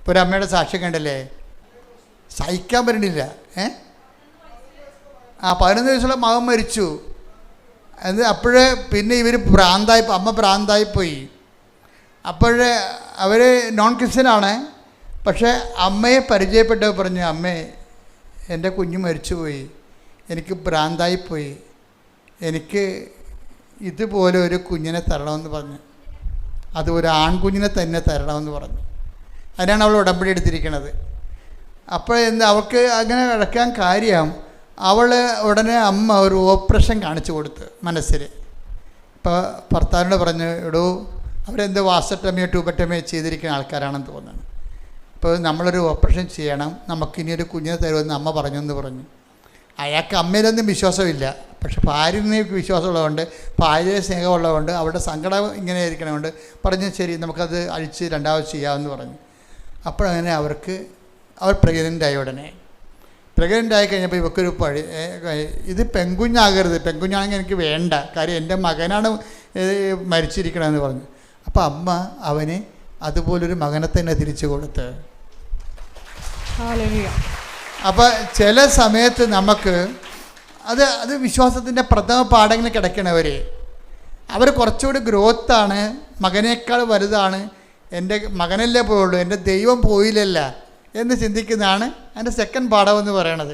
ഇപ്പോൾ ഒരു അമ്മയുടെ സാക്ഷ്യം കണ്ടല്ലേ, സഹിക്കാൻ പറ്റണില്ല. 11 വയസ്സുള്ള മകൻ മരിച്ചു. അത് അപ്പോഴേ പിന്നെ ഇവർ അമ്മ ഭ്രാന്തായിപ്പോയി. അപ്പോഴേ അവർ നോൺ ക്രിസ്ത്യനാണ്. പക്ഷേ അമ്മയെ പരിചയപ്പെട്ടവർ പറഞ്ഞു, അമ്മേ എൻ്റെ കുഞ്ഞ് മരിച്ചുപോയി, എനിക്ക് ഭ്രാന്തായിപ്പോയി, എനിക്ക് ഇതുപോലെ ഒരു കുഞ്ഞിനെ തരണമെന്ന് പറഞ്ഞു. അത് ഒരു ആൺകുഞ്ഞിനെ തന്നെ തരണമെന്ന് പറഞ്ഞു. അതിനാണ് അവൾ ഉടമ്പടി എടുത്തിരിക്കുന്നത്. അപ്പോൾ അവൾക്ക് അങ്ങനെ കിടക്കാൻ കാര്യം, അവൾ ഉടനെ അമ്മ ഒരു ഓപ്പറേഷൻ കാണിച്ചു കൊടുത്ത് മനസ്സിൽ. ഇപ്പോൾ ഭർത്താവിനോട് പറഞ്ഞു, എടോ അവരെന്തോ വാസക്ടമിയോ ട്യൂബക്ടമിയോ ചെയ്തിരിക്കുന്ന ആൾക്കാരാണെന്ന് തോന്നുന്നു, ഇപ്പോൾ നമ്മളൊരു ഓപ്പറേഷൻ ചെയ്യണം, നമുക്കിനിയൊരു കുഞ്ഞിനെ തരുമെന്ന് അമ്മ പറഞ്ഞെന്ന് പറഞ്ഞു. അയാൾക്ക് അമ്മയിലൊന്നും വിശ്വാസമില്ല. പക്ഷെ ഭാര്യനെ വിശ്വാസമുള്ളതുകൊണ്ട്, ഭാര്യയെ സ്നേഹമുള്ളതുകൊണ്ട്, അവരുടെ സങ്കടം ഇങ്ങനെ ഇരിക്കണതുകൊണ്ട് പറഞ്ഞു, ശരി നമുക്കത് അഴിച്ച് രണ്ടാമത് ചെയ്യാമെന്ന് പറഞ്ഞു. അപ്പോഴങ്ങനെ അവർ പ്രഗ്നൻ്റായി. ഉടനെ പ്രഗ്നൻ്റായി കഴിഞ്ഞപ്പോൾ ഇവക്കൊരു ഇത് പെൺകുഞ്ഞാകരുത്, പെൺകുഞ്ഞാണെങ്കിൽ എനിക്ക് വേണ്ട, കാര്യം എൻ്റെ മകനാണ് മരിച്ചിരിക്കണമെന്ന് പറഞ്ഞു. അപ്പോൾ അമ്മ അവന് അതുപോലൊരു മകനെ തന്നെ തിരിച്ചു കൊടുത്ത്. അപ്പോൾ ചില സമയത്ത് നമുക്ക് അത് വിശ്വാസത്തിൻ്റെ പ്രഥമ പാഠങ്ങൾ കിടക്കണവർ, അവർ കുറച്ചുകൂടി ഗ്രോത്താണ്, മകനേക്കാൾ വലുതാണ്, എൻ്റെ മകനല്ലേ പോയുള്ളൂ, എൻ്റെ ദൈവം പോയില്ലല്ല എന്ന് ചിന്തിക്കുന്നതാണ് അതിൻ്റെ സെക്കൻഡ് പാഠം എന്ന് പറയണത്.